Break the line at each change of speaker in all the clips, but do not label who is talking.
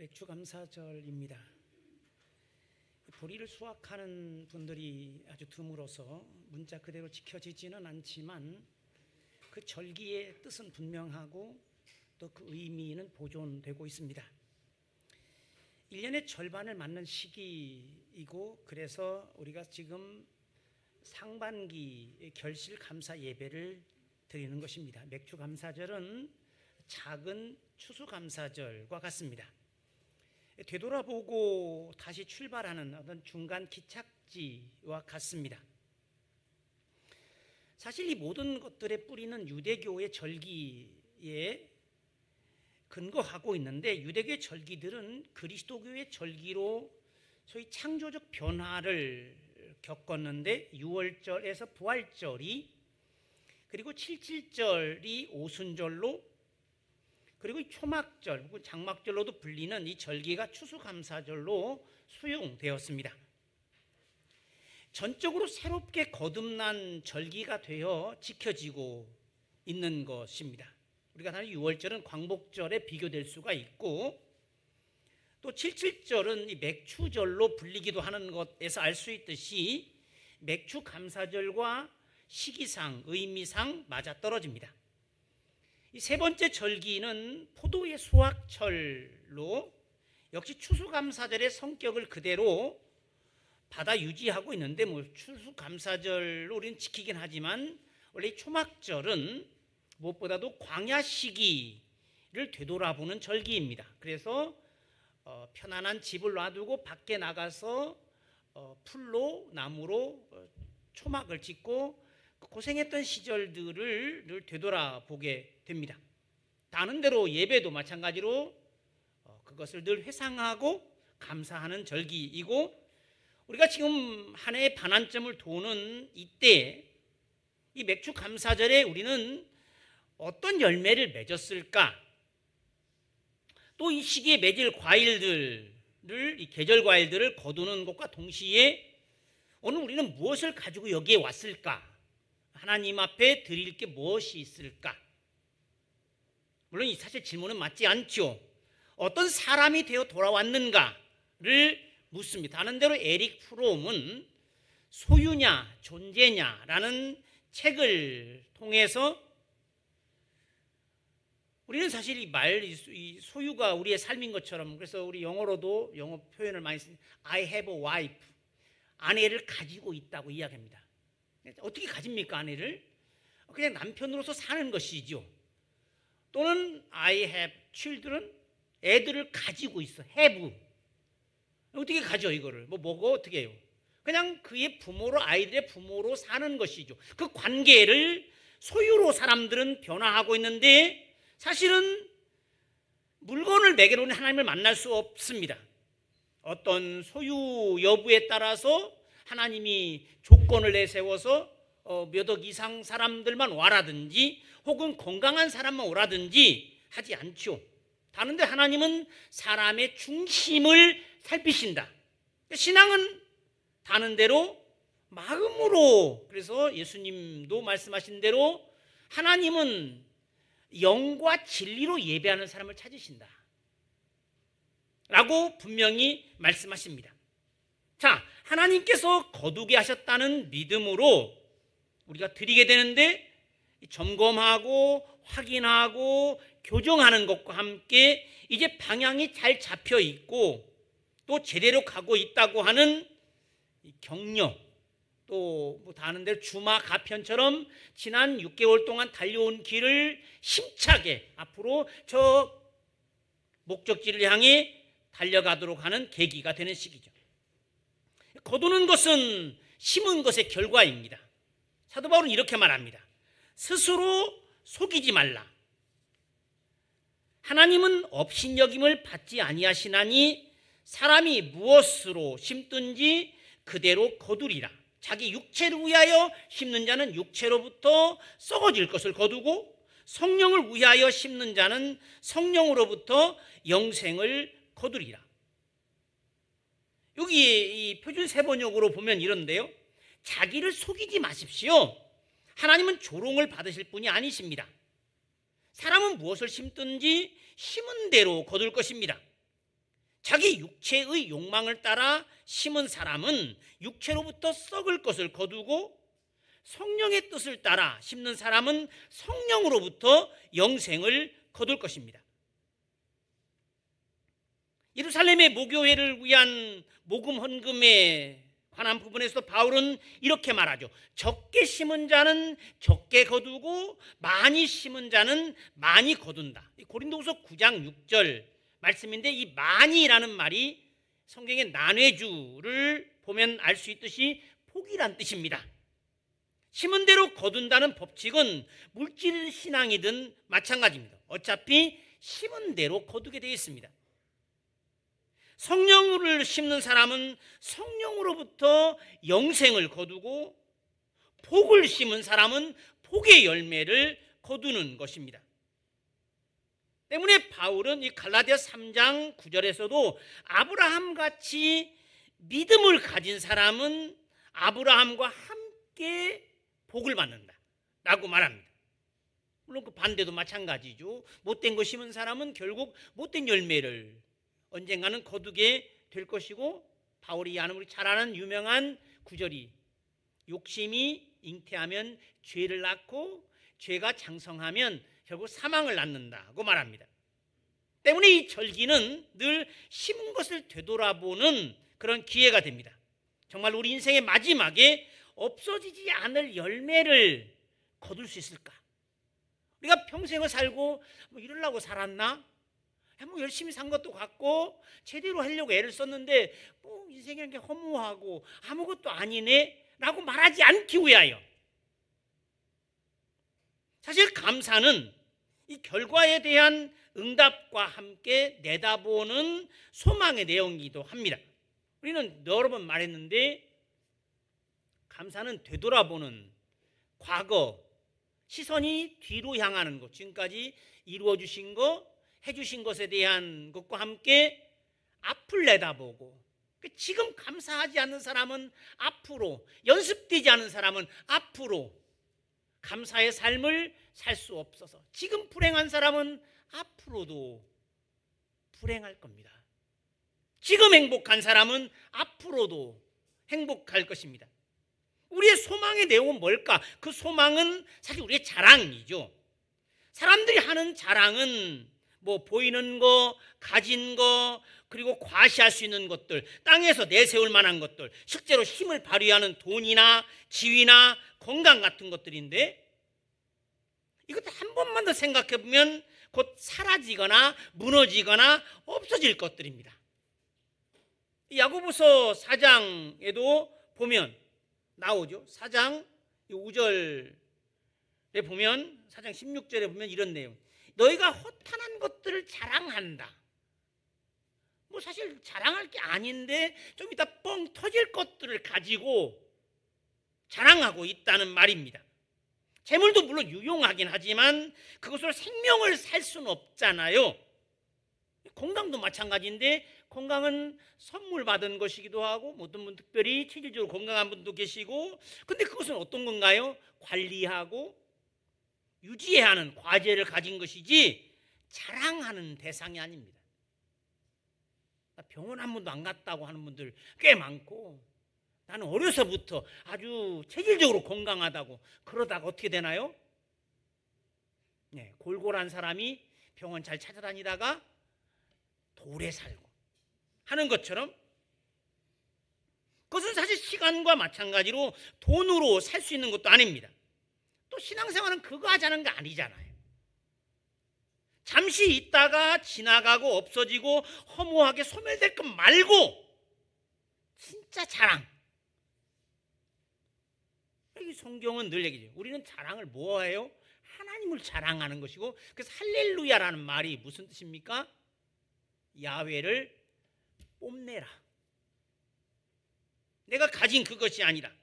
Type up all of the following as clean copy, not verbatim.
맥주감사절입니다. 보리를 수확하는 분들이 아주 드물어서 문자 그대로 지켜지지는 않지만 그 절기의 뜻은 분명하고 또 그 의미는 보존되고 있습니다. 1년의 절반을 맞는 시기이고, 그래서 우리가 지금 상반기 결실 감사 예배를 드리는 것입니다. 맥주감사절은 작은 추수감사절과 같습니다. 되돌아보고 다시 출발하는 어떤 중간 기착지와 같습니다. 사실 이 모든 것들의 뿌리는 유대교의 절기에 근거하고 있는데, 유대교의 절기들은 그리스도교의 절기로 소위 창조적 변화를 겪었는데, 유월절에서 부활절이, 그리고 칠칠절이 오순절로, 그리고 초막절 혹은 장막절로도 불리는 이 절기가 추수감사절로 수용되었습니다. 전적으로 새롭게 거듭난 절기가 되어 지켜지고 있는 것입니다. 우리가 다른 유월절은 광복절에 비교될 수가 있고, 또 칠칠절은 이 맥추절로 불리기도 하는 것에서 알 수 있듯이 맥추감사절과 시기상, 의미상 맞아떨어집니다. 이 세 번째 절기는 포도의 수확철로 역시 추수감사절의 성격을 그대로 받아 유지하고 있는데, 추수감사절로 우리는 지키긴 하지만 원래 초막절은 무엇보다도 광야 시기를 되돌아보는 절기입니다. 그래서 편안한 집을 놔두고 밖에 나가서 풀로, 나무로 초막을 짓고 고생했던 시절들을 되돌아보게 됩니다. 다른 대로 예배도 마찬가지로 그것을 늘 회상하고 감사하는 절기이고, 우리가 지금 한 해의 반환점을 도는 이때, 이 맥주 감사절에 우리는 어떤 열매를 맺었을까? 또 이 시기에 맺을 과일들을, 이 계절 과일들을 거두는 것과 동시에 오늘 우리는 무엇을 가지고 여기에 왔을까? 하나님 앞에 드릴 게 무엇이 있을까? 물론 이 사실 질문은 맞지 않죠. 어떤 사람이 되어 돌아왔는가를 묻습니다. 다른 대로 에릭 프롬은 소유냐 존재냐라는 책을 통해서 우리는 사실 이 소유가 우리의 삶인 것처럼, 그래서 우리 영어로도 영어 표현을 많이 씁니다. I have a wife, 아내를 가지고 있다고 이야기합니다. 어떻게 가집니까, 아내를? 그냥 남편으로서 사는 것이죠. 또는 I have children, 애들을 가지고 있어, have. 어떻게 가져 이거를? 뭐고 어떻게 해요? 그냥 그의 부모로, 아이들의 부모로 사는 것이죠. 그 관계를 소유로 사람들은 변화하고 있는데, 사실은 물건을 매개로는 하나님을 만날 수 없습니다. 어떤 소유 여부에 따라서 하나님이 조건을 내세워서 몇 억 이상 사람들만 와라든지 혹은 건강한 사람만 오라든지 하지 않죠. 다른데 하나님은 사람의 중심을 살피신다. 신앙은 다른 대로 마음으로, 그래서 예수님도 말씀하신 대로 하나님은 영과 진리로 예배하는 사람을 찾으신다 라고 분명히 말씀하십니다. 자, 하나님께서 거두게 하셨다는 믿음으로 우리가 드리게 되는데, 점검하고 확인하고 교정하는 것과 함께 이제 방향이 잘 잡혀 있고 또 제대로 가고 있다고 하는 격려, 또 다른 대로 주마 가편처럼 지난 6개월 동안 달려온 길을 힘차게 앞으로 저 목적지를 향해 달려가도록 하는 계기가 되는 시기죠. 거두는 것은 심은 것의 결과입니다. 사도 바울은 이렇게 말합니다. 스스로 속이지 말라. 하나님은 업신여김을 받지 아니하시나니 사람이 무엇으로 심든지 그대로 거두리라. 자기 육체를 위하여 심는 자는 육체로부터 썩어질 것을 거두고, 성령을 위하여 심는 자는 성령으로부터 영생을 거두리라. 여기 이 표준 세번역으로 보면 이런데요. 자기를 속이지 마십시오. 하나님은 조롱을 받으실 분이 아니십니다. 사람은 무엇을 심든지 심은 대로 거둘 것입니다. 자기 육체의 욕망을 따라 심은 사람은 육체로부터 썩을 것을 거두고, 성령의 뜻을 따라 심는 사람은 성령으로부터 영생을 거둘 것입니다. 예루살렘의 모교회를 위한 모금 헌금에 관한 부분에서 바울은 이렇게 말하죠. 적게 심은 자는 적게 거두고 많이 심은 자는 많이 거둔다. 고린도후서 9장 6절 말씀인데, 이 많이라는 말이 성경의 난회주를 보면 알 수 있듯이 복이란 뜻입니다. 심은 대로 거둔다는 법칙은 물질 신앙이든 마찬가지입니다. 어차피 심은 대로 거두게 되어 있습니다. 성령을 심는 사람은 성령으로부터 영생을 거두고, 복을 심은 사람은 복의 열매를 거두는 것입니다. 때문에 바울은 이 갈라디아 3장 9절에서도 아브라함같이 믿음을 가진 사람은 아브라함과 함께 복을 받는다 라고 말합니다. 물론 그 반대도 마찬가지죠. 못된 거 심은 사람은 결국 못된 열매를 언젠가는 거두게 될 것이고, 바울이 우리 잘 아는 유명한 구절이 욕심이 잉태하면 죄를 낳고 죄가 장성하면 결국 사망을 낳는다고 말합니다. 때문에 이 절기는 늘 심은 것을 되돌아보는 그런 기회가 됩니다. 정말 우리 인생의 마지막에 없어지지 않을 열매를 거둘 수 있을까? 우리가 평생을 살고 이러려고 살았나? 열심히 산 것도 같고 제대로 하려고 애를 썼는데 인생이라는 게 허무하고 아무것도 아니네 라고 말하지 않기 위하여, 사실 감사는 이 결과에 대한 응답과 함께 내다보는 소망의 내용이기도 합니다. 우리는 여러 번 말했는데, 감사는 되돌아보는 과거, 시선이 뒤로 향하는 것, 지금까지 이루어 주신 것, 해주신 것에 대한 것과 함께 앞을 내다보고, 지금 감사하지 않는 사람은 앞으로, 연습되지 않은 사람은 앞으로 감사의 삶을 살 수 없어서 지금 불행한 사람은 앞으로도 불행할 겁니다. 지금 행복한 사람은 앞으로도 행복할 것입니다. 우리의 소망의 내용은 뭘까? 그 소망은 사실 우리의 자랑이죠. 사람들이 하는 자랑은 보이는 거, 가진 거, 그리고 과시할 수 있는 것들, 땅에서 내세울 만한 것들, 실제로 힘을 발휘하는 돈이나 지위나 건강 같은 것들인데, 이것도 한 번만 더 생각해 보면 곧 사라지거나 무너지거나 없어질 것들입니다. 야고보서 4장에도 보면 나오죠. 4장 5절에 보면, 4장 16절에 보면 이런 내용. 너희가 허탄한 것들을 자랑한다. 사실 자랑할 게 아닌데 좀 이따 뻥 터질 것들을 가지고 자랑하고 있다는 말입니다. 재물도 물론 유용하긴 하지만 그것으로 생명을 살 수는 없잖아요. 건강도 마찬가지인데, 건강은 선물 받은 것이기도 하고, 어떤 분 특별히 체질적으로 건강한 분도 계시고, 근데 그것은 어떤 건가요? 관리하고 유지해야 하는 과제를 가진 것이지 자랑하는 대상이 아닙니다. 병원 한 번도 안 갔다고 하는 분들 꽤 많고, 나는 어려서부터 아주 체질적으로 건강하다고 그러다가 어떻게 되나요? 골골한 사람이 병원 잘 찾아다니다가 돌에 살고 하는 것처럼, 그것은 사실 시간과 마찬가지로 돈으로 살 수 있는 것도 아닙니다. 또 신앙생활은 그거 하자는 거 아니잖아요. 잠시 있다가 지나가고 없어지고 허무하게 소멸될 것 말고 진짜 자랑. 이 성경은 늘 얘기죠. 우리는 자랑을 뭐해요? 하나님을 자랑하는 것이고, 그래서 할렐루야라는 말이 무슨 뜻입니까? 야훼를 뽐내라. 내가 가진 그것이 아니라.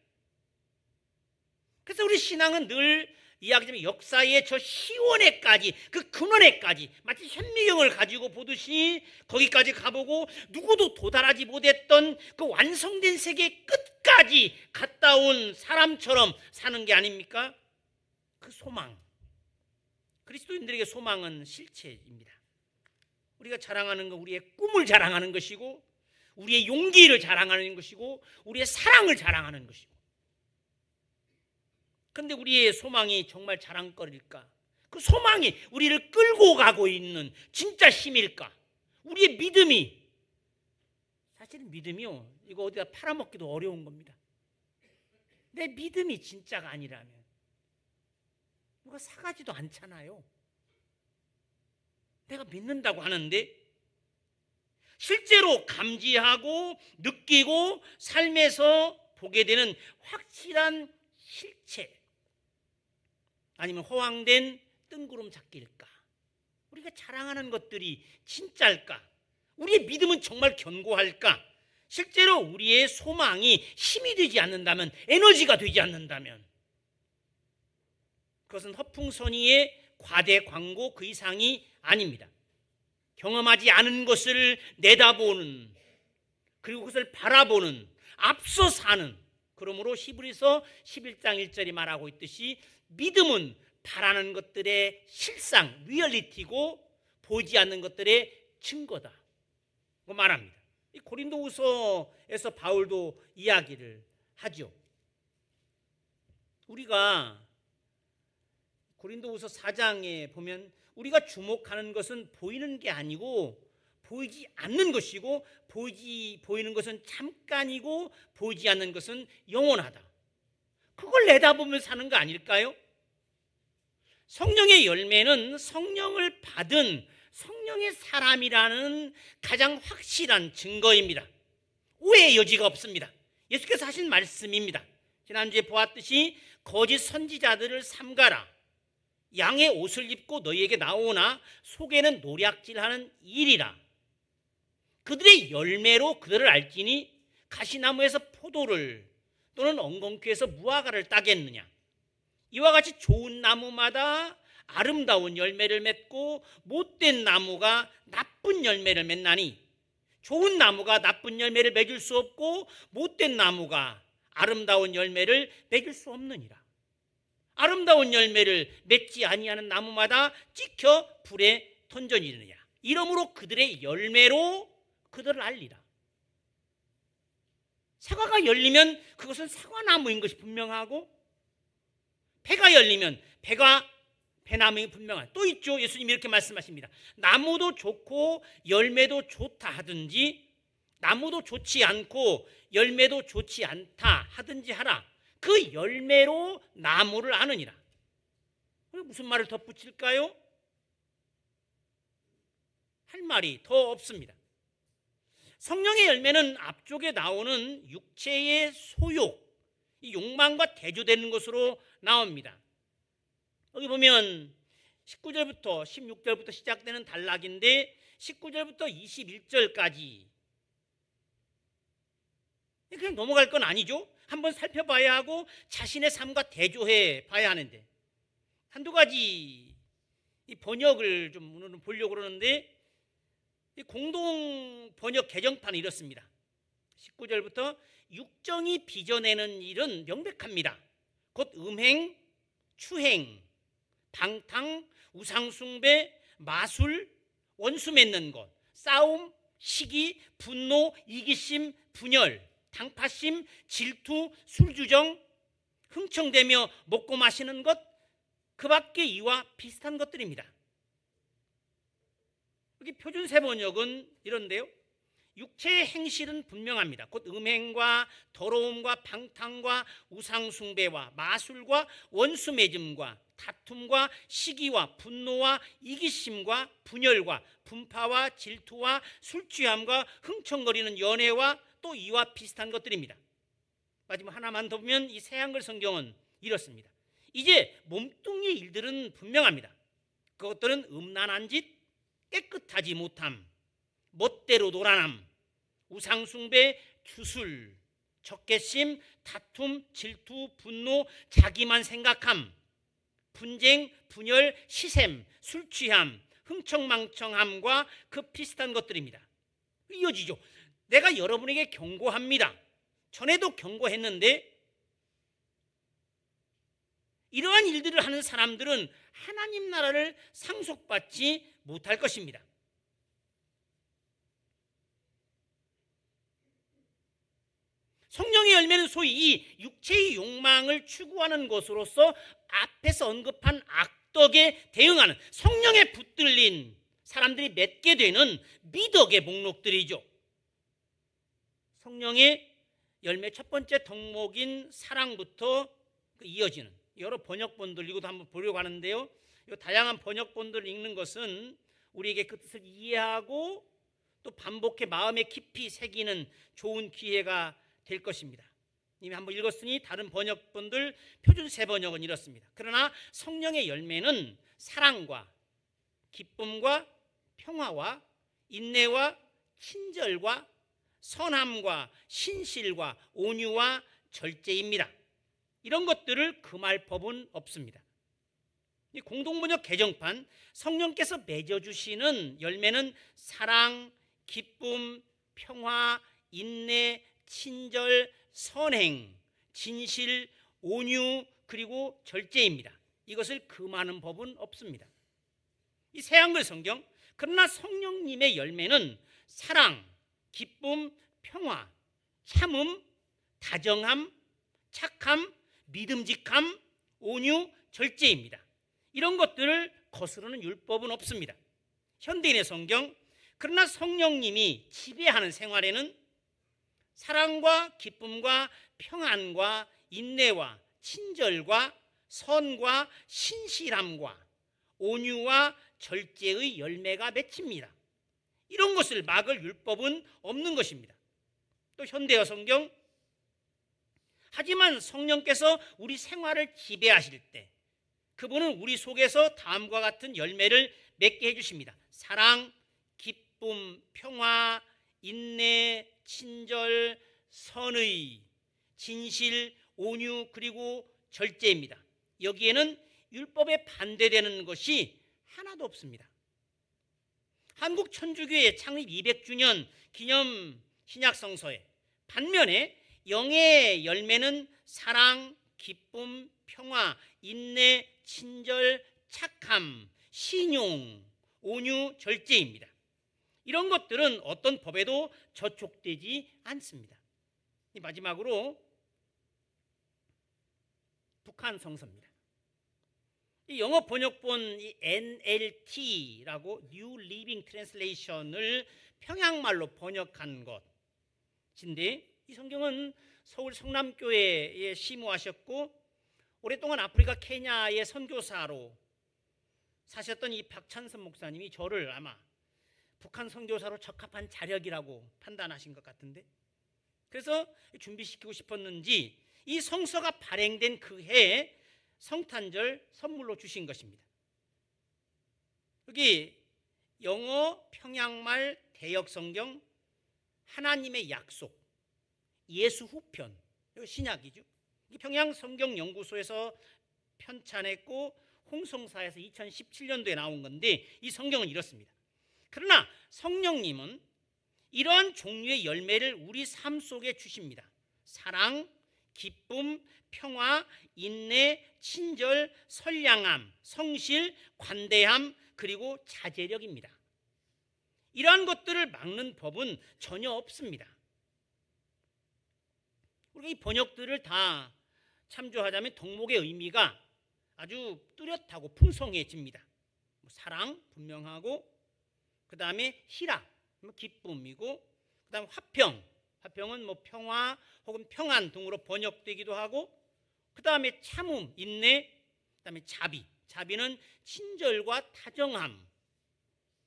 그래서 우리 신앙은 늘 이야기하자면 역사의 저 시원에까지, 그 근원에까지, 마치 현미경을 가지고 보듯이 거기까지 가보고 누구도 도달하지 못했던 그 완성된 세계의 끝까지 갔다 온 사람처럼 사는 게 아닙니까? 그 소망, 그리스도인들에게 소망은 실체입니다. 우리가 자랑하는 건 우리의 꿈을 자랑하는 것이고, 우리의 용기를 자랑하는 것이고, 우리의 사랑을 자랑하는 것이고. 그런데 우리의 소망이 정말 자랑거리일까? 그 소망이 우리를 끌고 가고 있는 진짜 힘일까? 우리의 믿음이, 사실은 믿음이요, 이거 어디다 팔아먹기도 어려운 겁니다. 내 믿음이 진짜가 아니라면 누가 사가지도 않잖아요. 내가 믿는다고 하는데 실제로 감지하고 느끼고 삶에서 보게 되는 확실한 실체, 아니면 허황된 뜬구름 잡기일까? 우리가 자랑하는 것들이 진짜일까? 우리의 믿음은 정말 견고할까? 실제로 우리의 소망이 힘이 되지 않는다면, 에너지가 되지 않는다면, 그것은 허풍선이의 과대 광고 그 이상이 아닙니다. 경험하지 않은 것을 내다보는, 그리고 그것을 바라보는, 앞서 사는, 그러므로 히브리서 11장 1절이 말하고 있듯이 믿음은 바라는 것들의 실상, 리얼리티고 보이지 않는 것들의 증거다 고 말합니다. 이 고린도후서에서 바울도 이야기를 하죠. 우리가 고린도후서 4장에 보면 우리가 주목하는 것은 보이는 게 아니고 보이지 않는 것이고, 보이는 것은 잠깐이고 보이지 않는 것은 영원하다. 그걸 내다보면 사는 거 아닐까요? 성령의 열매는 성령을 받은 성령의 사람이라는 가장 확실한 증거입니다. 오해의 여지가 없습니다. 예수께서 하신 말씀입니다. 지난주에 보았듯이 거짓 선지자들을 삼가라. 양의 옷을 입고 너희에게 나오나 속에는 노략질하는 일이라. 그들의 열매로 그들을 알지니 가시나무에서 포도를 또는 엉겅퀴에서 무화과를 따겠느냐. 이와 같이 좋은 나무마다 아름다운 열매를 맺고 못된 나무가 나쁜 열매를 맺나니, 좋은 나무가 나쁜 열매를 맺을 수 없고 못된 나무가 아름다운 열매를 맺을 수 없느니라. 아름다운 열매를 맺지 아니하는 나무마다 찍혀 불에 던져지느냐. 이러므로 그들의 열매로 그들을 알리라. 사과가 열리면 그것은 사과나무인 것이 분명하고, 배가 열리면 배나무이 분명하다. 또 있죠. 예수님이 이렇게 말씀하십니다. 나무도 좋고 열매도 좋다 하든지, 나무도 좋지 않고 열매도 좋지 않다 하든지 하라. 그 열매로 나무를 아느니라. 무슨 말을 덧붙일까요? 할 말이 더 없습니다. 성령의 열매는 앞쪽에 나오는 육체의 소욕, 이 욕망과 대조되는 것으로 나옵니다. 여기 보면 19절부터 16절부터 시작되는 단락인데 19절부터 21절까지 그냥 넘어갈 건 아니죠. 한번 살펴봐야 하고 자신의 삶과 대조해 봐야 하는데, 한두 가지 이 번역을 좀 오늘은 보려고 그러는데, 이 공동 번역 개정판은 이렇습니다. 19절부터 육정이 빚어내는 일은 명백합니다. 곧 음행, 추행, 방탕, 우상숭배, 마술, 원수 맺는 것, 싸움, 시기, 분노, 이기심, 분열, 당파심, 질투, 술주정, 흥청대며 먹고 마시는 것, 그 밖에 이와 비슷한 것들입니다. 여기 표준세 번역은 이런데요. 육체의 행실은 분명합니다. 곧 음행과 더러움과 방탕과 우상숭배와 마술과 원수맺음과 다툼과 시기와 분노와 이기심과 분열과 분파와 질투와 술취함과 흥청거리는 연애와 또 이와 비슷한 것들입니다. 마지막 하나만 더 보면 이 새한글 성경은 이렇습니다. 이제 몸뚱이 일들은 분명합니다. 그것들은 음란한 짓, 깨끗하지 못함, 멋대로 놀아남, 우상숭배, 주술, 적개심, 다툼, 질투, 분노, 자기만 생각함, 분쟁, 분열, 시샘, 술취함, 흥청망청함과 그 비슷한 것들입니다. 이어지죠. 내가 여러분에게 경고합니다. 전에도 경고했는데, 이러한 일들을 하는 사람들은 하나님 나라를 상속받지 못할 것입니다. 성령의 열매는 소위 이 육체의 욕망을 추구하는 것으로서 앞에서 언급한 악덕에 대응하는 성령에 붙들린 사람들이 맺게 되는 미덕의 목록들이죠. 성령의 열매 첫 번째 덕목인 사랑부터 이어지는 여러 번역본들 이것도 한번 보려고 하는데요. 이 다양한 번역본들을 읽는 것은 우리에게 그 뜻을 이해하고 또 반복해 마음에 깊이 새기는 좋은 기회가 될 것입니다. 이미 한번 읽었으니 다른 번역본들 표준 세 번역은 이렇습니다. 그러나 성령의 열매는 사랑과 기쁨과 평화와 인내와 친절과 선함과 신실과 온유와 절제입니다. 이런 것들을 금할 법은 없습니다. 이 공동번역 개정판 성령께서 맺어주시는 열매는 사랑, 기쁨, 평화, 인내, 친절, 선행, 진실, 온유 그리고 절제입니다. 이것을 금하는 법은 없습니다. 이 새한글 성경 그러나 성령님의 열매는 사랑, 기쁨, 평화, 참음, 다정함, 착함, 믿음직함, 온유, 절제입니다. 이런 것들을 거스르는 율법은 없습니다. 현대인의 성경 그러나 성령님이 지배하는 생활에는 사랑과 기쁨과 평안과 인내와 친절과 선과 신실함과 온유와 절제의 열매가 맺힙니다. 이런 것을 막을 율법은 없는 것입니다. 또 현대어 성경 하지만 성령께서 우리 생활을 지배하실 때 그분은 우리 속에서 다음과 같은 열매를 맺게 해주십니다. 사랑, 기쁨, 평화, 인내, 친절, 선의, 진실, 온유 그리고 절제입니다. 여기에는 율법에 반대되는 것이 하나도 없습니다. 한국 천주교의 창립 200주년 기념 신약성서에 반면에 영의 열매는 사랑, 기쁨, 평화, 인내, 친절, 착함, 신용, 온유, 절제입니다. 이런 것들은 어떤 법에도 저촉되지 않습니다. 마지막으로 북한 성서입니다. 이 영어 번역본 이 NLT라고 New Living Translation을 평양말로 번역한 것인데 이 성경은 서울 성남교회에 심우하셨고 오랫동안 아프리카 케냐의 선교사로 사셨던 이 박찬선 목사님이 저를 아마 북한 선교사로 적합한 자력이라고 판단하신 것 같은데 그래서 준비시키고 싶었는지 이 성서가 발행된 그 해에 성탄절 선물로 주신 것입니다. 여기 영어 평양말 대역 성경 하나님의 약속 예수 후편 이거 신약이죠. 평양 성경 연구소에서 편찬했고 홍성사에서 2017년도에 나온 건데 이 성경은 이렇습니다. 그러나 성령님은 이러한 종류의 열매를 우리 삶 속에 주십니다. 사랑, 기쁨, 평화, 인내, 친절, 선량함, 성실, 관대함 그리고 자제력입니다. 이러한 것들을 막는 법은 전혀 없습니다. 우리가 이 번역들을 다 참조하자면 덕목의 의미가 아주 뚜렷하고 풍성해집니다. 사랑 분명하고 그 다음에 희락 기쁨이고 그 다음 화평은 평화 혹은 평안 등으로 번역되기도 하고 그 다음에 참음 인내 그 다음에 자비는 친절과 다정함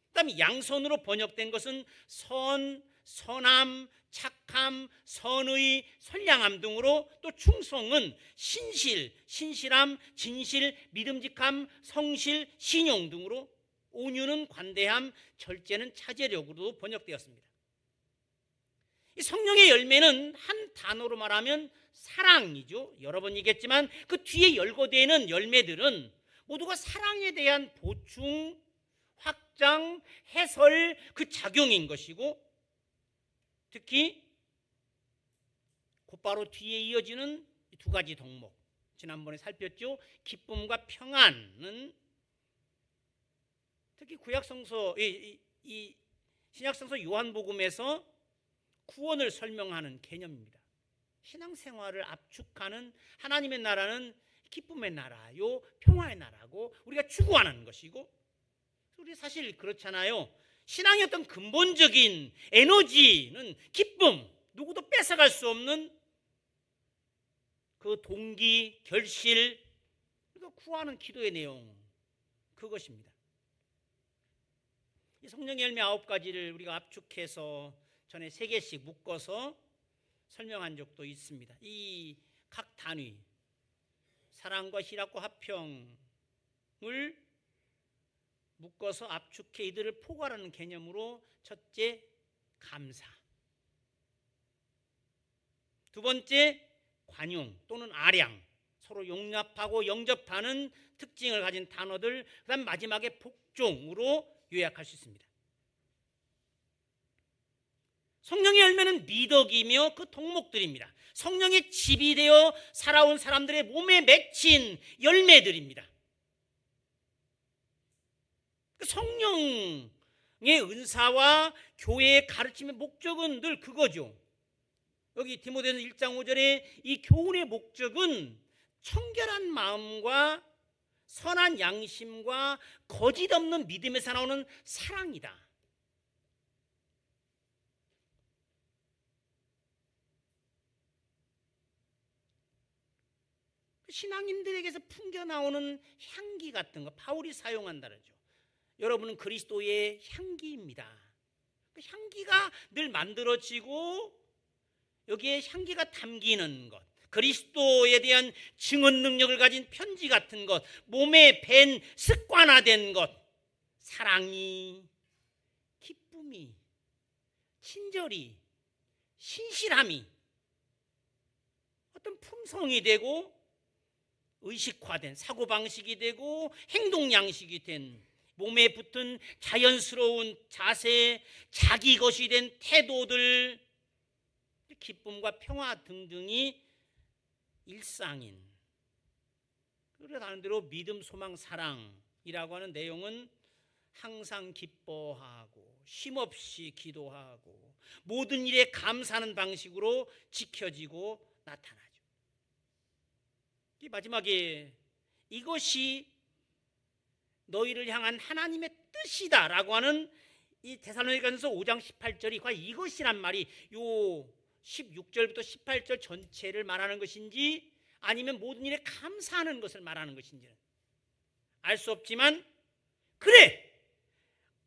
그 다음에 양선으로 번역된 것은 선함 착함, 선의, 선량함 등으로 또 충성은 신실함, 진실, 믿음직함, 성실, 신용 등으로 온유는 관대함, 절제는 자제력으로 번역되었습니다. 이 성령의 열매는 한 단어로 말하면 사랑이죠. 여러 번 얘기했지만 그 뒤에 열거되는 열매들은 모두가 사랑에 대한 보충, 확장, 해설 그 작용인 것이고 특히 곧바로 뒤에 이어지는 두 가지 덕목 지난번에 살폈죠. 기쁨과 평안은 특히 구약성서 이 신약성서 요한복음에서 구원을 설명하는 개념입니다. 신앙생활을 압축하는 하나님의 나라는 기쁨의 나라요, 평화의 나라고 우리가 추구하는 것이고, 우리 사실 그렇잖아요. 신앙의 어떤 근본적인 에너지는 기쁨, 누구도 뺏어갈 수 없는 그 동기, 결실, 우리가 구하는 기도의 내용, 그것입니다. 이 성령의 열매 9가지를 우리가 압축해서 전에 3개씩 묶어서 설명한 적도 있습니다. 이 각 단위, 사랑과 희락과 화평을 묶어서 압축해 이들을 포괄하는 개념으로, 첫째, 감사. 두 번째, 관용 또는 아량, 서로 용납하고 영접하는 특징을 가진 단어들. 그다음 마지막에 복종으로 요약할 수 있습니다. 성령의 열매는 미덕이며 그 덕목들입니다. 성령의 집이 되어 살아온 사람들의 몸에 맺힌 열매들입니다. 성령의 은사와 교회의 가르침의 목적은 늘 그거죠. 여기 디모데전서 1장 5절에 이 교훈의 목적은 청결한 마음과 선한 양심과 거짓 없는 믿음에서 나오는 사랑이다. 신앙인들에게서 풍겨나오는 향기 같은 거 바울이 사용한다 그러죠. 여러분은 그리스도의 향기입니다. 그 향기가 늘 만들어지고 여기에 향기가 담기는 것, 그리스도에 대한 증언 능력을 가진 편지 같은 것, 몸에 밴 습관화된 것, 사랑이, 기쁨이, 친절이, 신실함이 어떤 품성이 되고 의식화된 사고방식이 되고 행동 양식이 된 몸에 붙은 자연스러운 자세, 자기 것이 된 태도들, 기쁨과 평화 등등이 일상인, 그래서 하는 대로 믿음, 소망, 사랑이라고 하는 내용은 항상 기뻐하고 쉼없이 기도하고 모든 일에 감사하는 방식으로 지켜지고 나타나죠. 이 마지막에 이것이 너희를 향한 하나님의 뜻이다라고 하는 이 데살로니가전서 5장 18절이 과연 이것이란 말이 요 16절부터 18절 전체를 말하는 것인지 아니면 모든 일에 감사하는 것을 말하는 것인지는 알 수 없지만, 그래,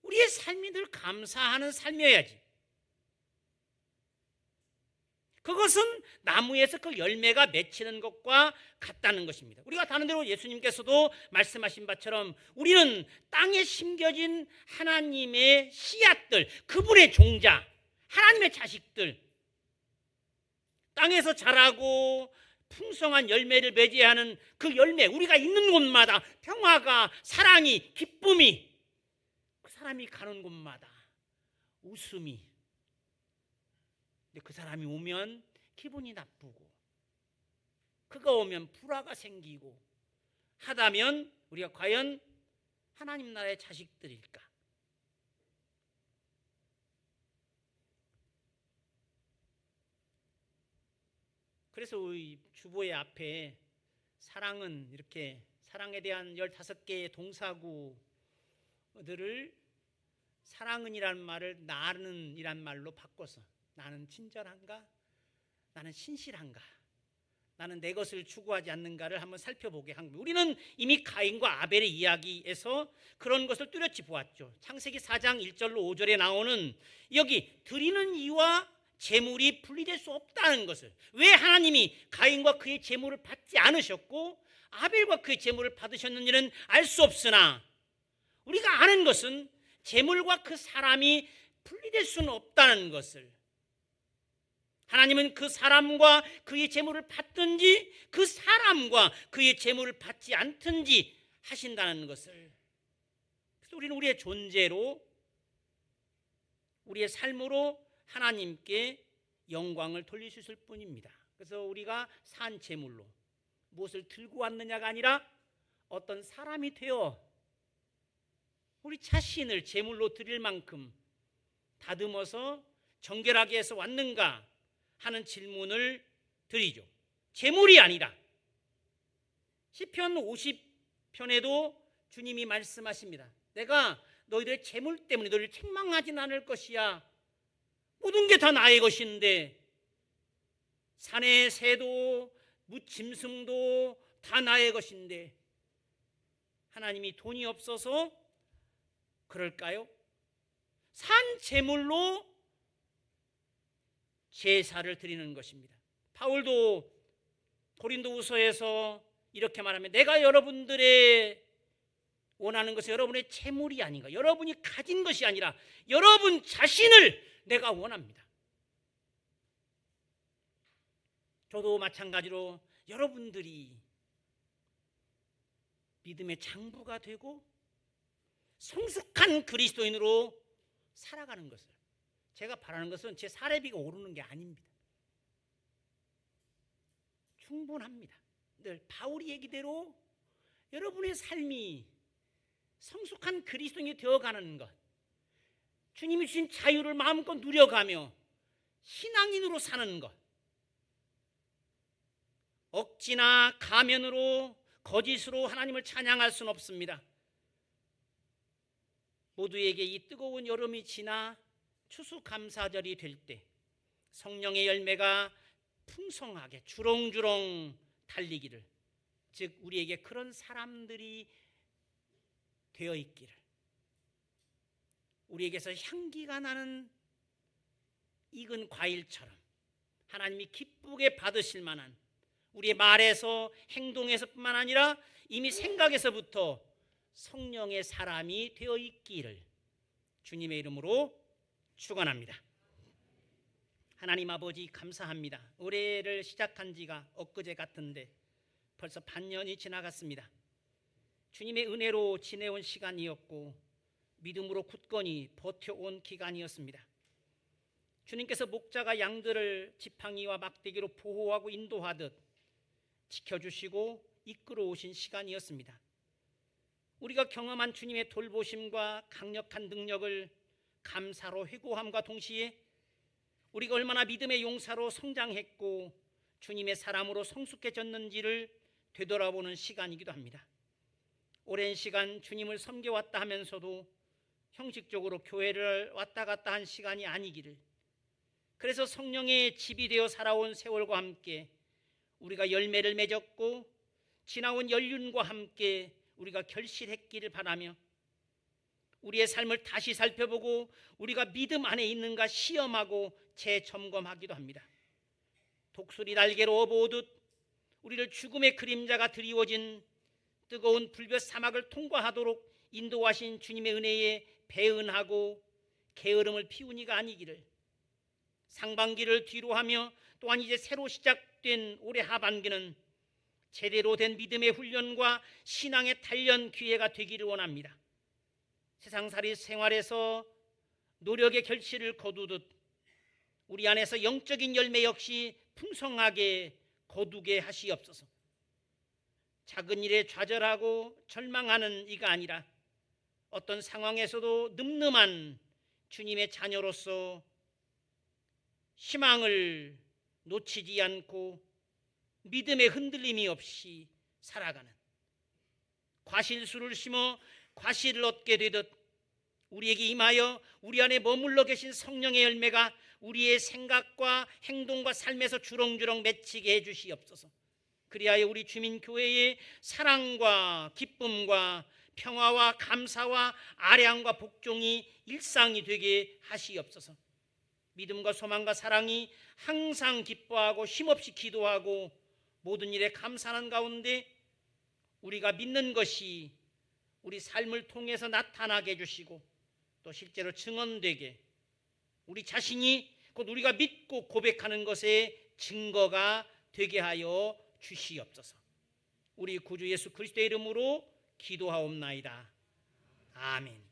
우리의 삶이 늘 감사하는 삶이어야지. 그것은 나무에서 그 열매가 맺히는 것과 같다는 것입니다. 우리가 다른 대로 예수님께서도 말씀하신 바처럼 우리는 땅에 심겨진 하나님의 씨앗들, 그분의 종자, 하나님의 자식들, 땅에서 자라고 풍성한 열매를 맺어야 하는 그 열매, 우리가 있는 곳마다 평화가, 사랑이, 기쁨이, 그 사람이 가는 곳마다 웃음이, 근데 그 사람이 오면 기분이 나쁘고, 그가 오면 불화가 생기고 하다면 우리가 과연 하나님 나라의 자식들일까? 그래서 우리 주보의 앞에 사랑은 이렇게 사랑에 대한 15개의 동사구들을 사랑은이라는 말을 나는이란 말로 바꿔서, 나는 친절한가? 나는 신실한가? 나는 내 것을 추구하지 않는가를 한번 살펴보게 한 겁니다. 우리는 이미 가인과 아벨의 이야기에서 그런 것을 뚜렷이 보았죠. 창세기 4장 1절로 5절에 나오는 여기 드리는 이와 재물이 분리될 수 없다는 것을, 왜 하나님이 가인과 그의 재물을 받지 않으셨고 아벨과 그의 재물을 받으셨는지는 알 수 없으나 우리가 아는 것은 재물과 그 사람이 분리될 수는 없다는 것을, 하나님은 그 사람과 그의 재물을 받든지 그 사람과 그의 재물을 받지 않든지 하신다는 것을, 그래서 우리는 우리의 존재로, 우리의 삶으로 하나님께 영광을 돌릴 수 있을 뿐입니다. 그래서 우리가 산 재물로 무엇을 들고 왔느냐가 아니라 어떤 사람이 되어 우리 자신을 재물로 드릴 만큼 다듬어서 정결하게 해서 왔는가 하는 질문을 드리죠. 재물이 아니라. 시편 50편에도 주님이 말씀하십니다. 내가 너희들의 재물 때문에 너희를 책망하진 않을 것이야. 모든 게 다 나의 것인데, 산의 새도 무짐승도 다 나의 것인데 하나님이 돈이 없어서 그럴까요? 산 제물로 제사를 드리는 것입니다. 바울도 고린도후서에서 이렇게 말하면 내가 여러분들의 원하는 것은 여러분의 재물이 아닌가, 여러분이 가진 것이 아니라 여러분 자신을 내가 원합니다. 저도 마찬가지로 여러분들이 믿음의 장부가 되고 성숙한 그리스도인으로 살아가는 것을, 제가 바라는 것은 제 사례비가 오르는 게 아닙니다. 충분합니다. 늘 바울이 얘기대로 여러분의 삶이 성숙한 그리스도인이 되어가는 것, 주님이 주신 자유를 마음껏 누려가며 신앙인으로 사는 것, 억지나 가면으로 거짓으로 하나님을 찬양할 수는 없습니다. 모두에게 이 뜨거운 여름이 지나 추수감사절이 될 때 성령의 열매가 풍성하게 주렁주렁 달리기를, 즉 우리에게 그런 사람들이 되어 있기를, 우리에게서 향기가 나는 익은 과일처럼 하나님이 기쁘게 받으실 만한 우리의 말에서 행동에서 뿐만 아니라 이미 생각에서부터 성령의 사람이 되어 있기를 주님의 이름으로 축원합니다. 하나님 아버지 감사합니다. 올해를 시작한 지가 엊그제 같은데 벌써 반년이 지나갔습니다. 주님의 은혜로 지내온 시간이었고 믿음으로 굳건히 버텨온 기간이었습니다. 주님께서 목자가 양들을 지팡이와 막대기로 보호하고 인도하듯 지켜주시고 이끌어 오신 시간이었습니다. 우리가 경험한 주님의 돌보심과 강력한 능력을 감사로 회고함과 동시에 우리가 얼마나 믿음의 용사로 성장했고 주님의 사람으로 성숙해졌는지를 되돌아보는 시간이기도 합니다. 오랜 시간 주님을 섬겨왔다 하면서도 형식적으로 교회를 왔다 갔다 한 시간이 아니기를, 그래서 성령의 집이 되어 살아온 세월과 함께 우리가 열매를 맺었고 지나온 연륜과 함께 우리가 결실했기를 바라며 우리의 삶을 다시 살펴보고 우리가 믿음 안에 있는가 시험하고 재점검하기도 합니다. 독수리 날개로 업어오듯 우리를 죽음의 그림자가 드리워진 뜨거운 불볕 사막을 통과하도록 인도하신 주님의 은혜에 배은하고 게으름을 피우니가 아니기를, 상반기를 뒤로하며 또한 이제 새로 시작된 올해 하반기는 제대로 된 믿음의 훈련과 신앙의 단련 기회가 되기를 원합니다. 세상살이 생활에서 노력의 결실을 거두듯 우리 안에서 영적인 열매 역시 풍성하게 거두게 하시옵소서. 작은 일에 좌절하고 절망하는 이가 아니라 어떤 상황에서도 늠름한 주님의 자녀로서 희망을 놓치지 않고 믿음의 흔들림이 없이 살아가는, 과실수를 심어 과실을 얻게 되듯 우리에게 임하여 우리 안에 머물러 계신 성령의 열매가 우리의 생각과 행동과 삶에서 주렁주렁 맺히게 해주시옵소서. 그리하여 우리 주민교회의 사랑과 기쁨과 평화와 감사와 아량과 복종이 일상이 되게 하시옵소서. 믿음과 소망과 사랑이 항상 기뻐하고 쉼없이 기도하고 모든 일에 감사하는 가운데 우리가 믿는 것이 우리 삶을 통해서 나타나게 해주시고 또 실제로 증언되게, 우리 자신이 곧 우리가 믿고 고백하는 것의 증거가 되게 하여 주시옵소서. 우리 구주 예수 그리스도의 이름으로 기도하옵나이다. 아멘.